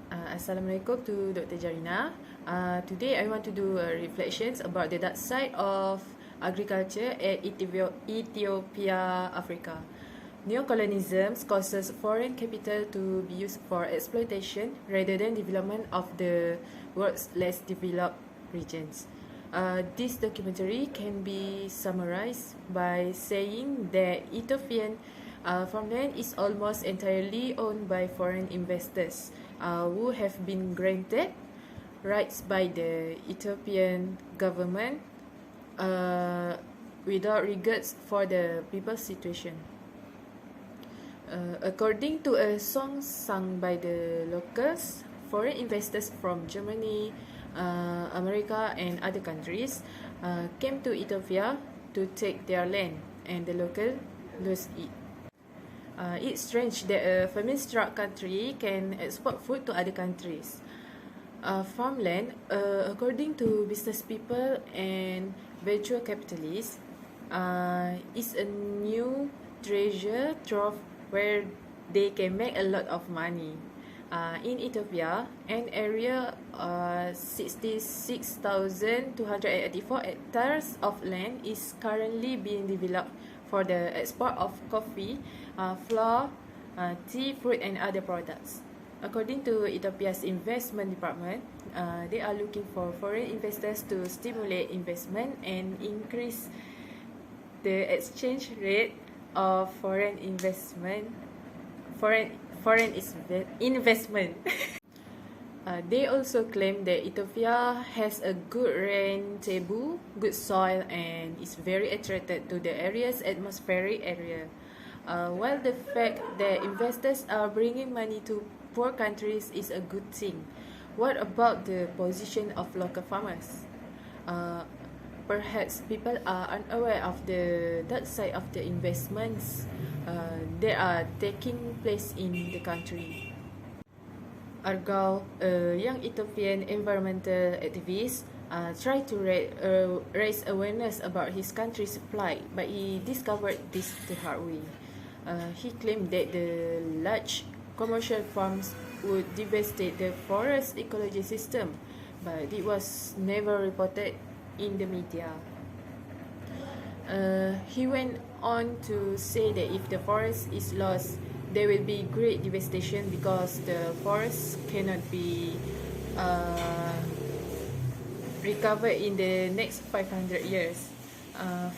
Assalamualaikum to Dr. Jarina. Today I want to do reflections about the dark side of agriculture at Ethiopia, Africa. Neocolonialism causes foreign capital to be used for exploitation rather than development of the world's less developed regions. This documentary can be summarized by saying that Ethiopian farmland is almost entirely owned by foreign investors who have been granted rights by the Ethiopian government without regards for the people's situation. According to a song sung by the locals, foreign investors from Germany, America and other countries came to Ethiopia to take their land, and the local lose it. It's strange that a famine-struck country can export food to other countries. Farmland, according to business people and venture capitalists, is a new treasure trove where they can make a lot of money. In Ethiopia, an area 66,284 hectares of land is currently being developed for the export of coffee, flour, tea, fruit and other products. According to Ethiopia's investment department, they are looking for foreign investors to stimulate investment and increase the exchange rate of foreign investment. They also claim that Ethiopia has a good rain table, good soil, and is very attracted to the area's atmospheric area. While the fact that investors are bringing money to poor countries is a good thing, what about the position of local farmers? Perhaps people are unaware of the dark side of the investments that are taking place in the country. Argao, a young Ethiopian environmental activist, tried to raise awareness about his country's plight, but he discovered this the hard way. He claimed that the large commercial farms would devastate the forest ecology system, but it was never reported in the media. He went on to say that if the forest is lost, there will be great devastation because the forest cannot be recovered in the next 500 years.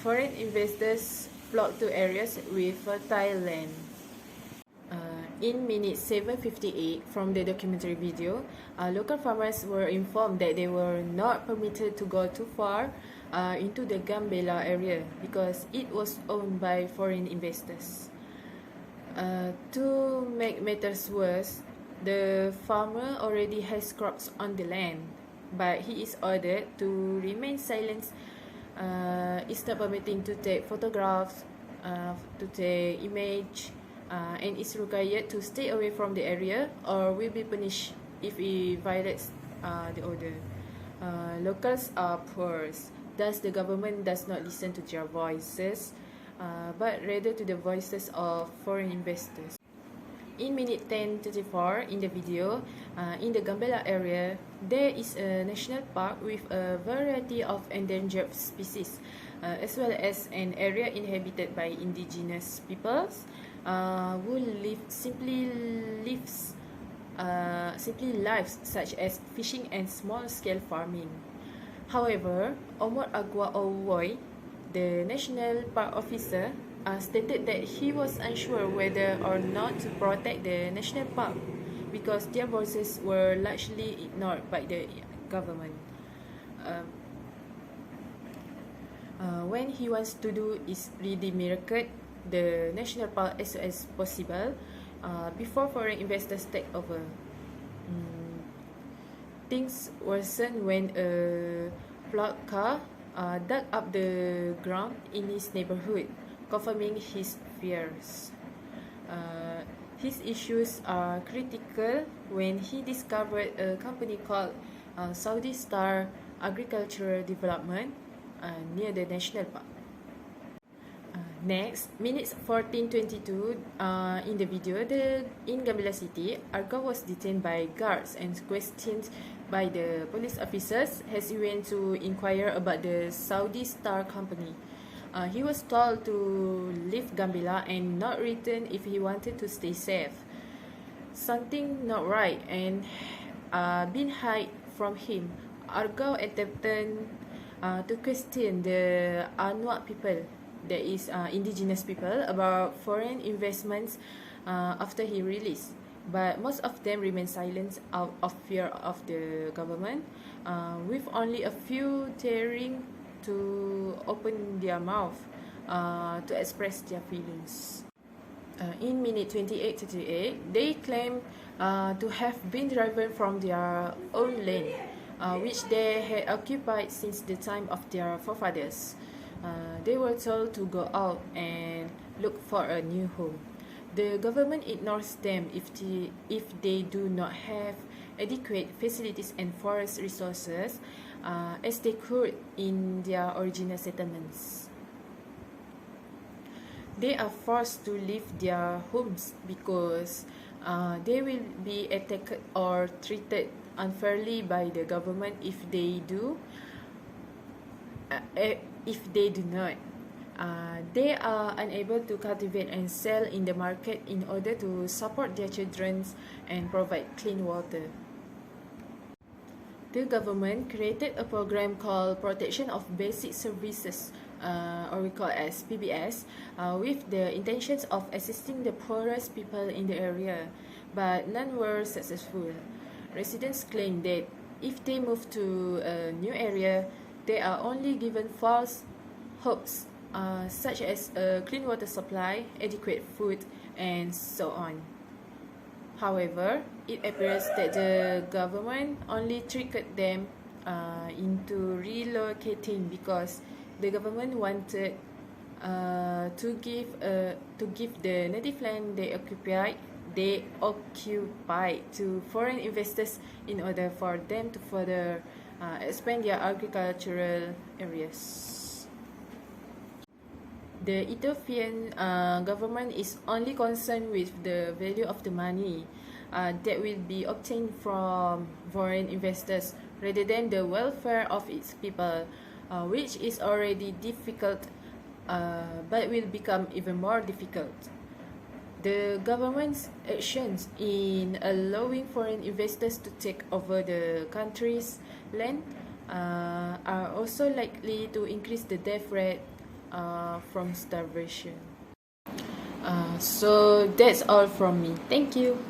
Foreign investors flock to areas with fertile land. In minute 7:58 from the documentary video, local farmers were informed that they were not permitted to go too far into the Gambela area because it was owned by foreign investors. To make matters worse, the farmer already has crops on the land, but he is ordered to remain silent. Is not permitting to take photographs, to take image, and is required to stay away from the area or will be punished if he violates the order. Locals are poor, thus the government does not listen to their voices, but rather to the voices of foreign investors. In minute 10:34 in the video, in the Gambela area, there is a national park with a variety of endangered species, as well as an area inhabited by indigenous peoples who simply lives such as fishing and small-scale farming. However, Omar Agwa Owoy, the national park officer, stated that he was unsure whether or not to protect the national park because their voices were largely ignored by the government. When he wants to do is redemarcate the national park as soon as possible before foreign investors take over. Things worsened when a plowed car dug up the ground in his neighborhood, confirming his fears. His issues are critical when he discovered a company called Saudi Star Agricultural Development near the national park. Next, minutes 14:22. In the video, in Gambela City, Arga was detained by guards and questioned by the police officers as he went to inquire about the Saudi Star Company. He was told to leave Gambela and not return if he wanted to stay safe. Something not right and been hid from him. Arga attempted to question the Anwar people, that is indigenous people, about foreign investments after he released. But most of them remain silent out of fear of the government, with only a few daring to open their mouth to express their feelings. In minute 28:38, they claim to have been driven from their own land, which they had occupied since the time of their forefathers. They were told to go out and look for a new home. The government ignores them if they do not have adequate facilities and forest resources as they could in their original settlements. They are forced to leave their homes because they will be attacked or treated unfairly by the government if they do not. They are unable to cultivate and sell in the market in order to support their children and provide clean water. The government created a program called Protection of Basic Services, or we call as PBS, with the intentions of assisting the poorest people in the area, but none were successful. Residents claim that if they move to a new area, they are only given false hopes, such as a clean water supply, adequate food, and so on. However, it appears that the government only tricked them into relocating because the government wanted to give the native land they occupied to foreign investors in order for them to further expand their agricultural areas. The Ethiopian government is only concerned with the value of the money that will be obtained from foreign investors rather than the welfare of its people, which is already difficult but will become even more difficult. The government's actions in allowing foreign investors to take over the country's land are also likely to increase the death rate from starvation. So that's all from me. Thank you.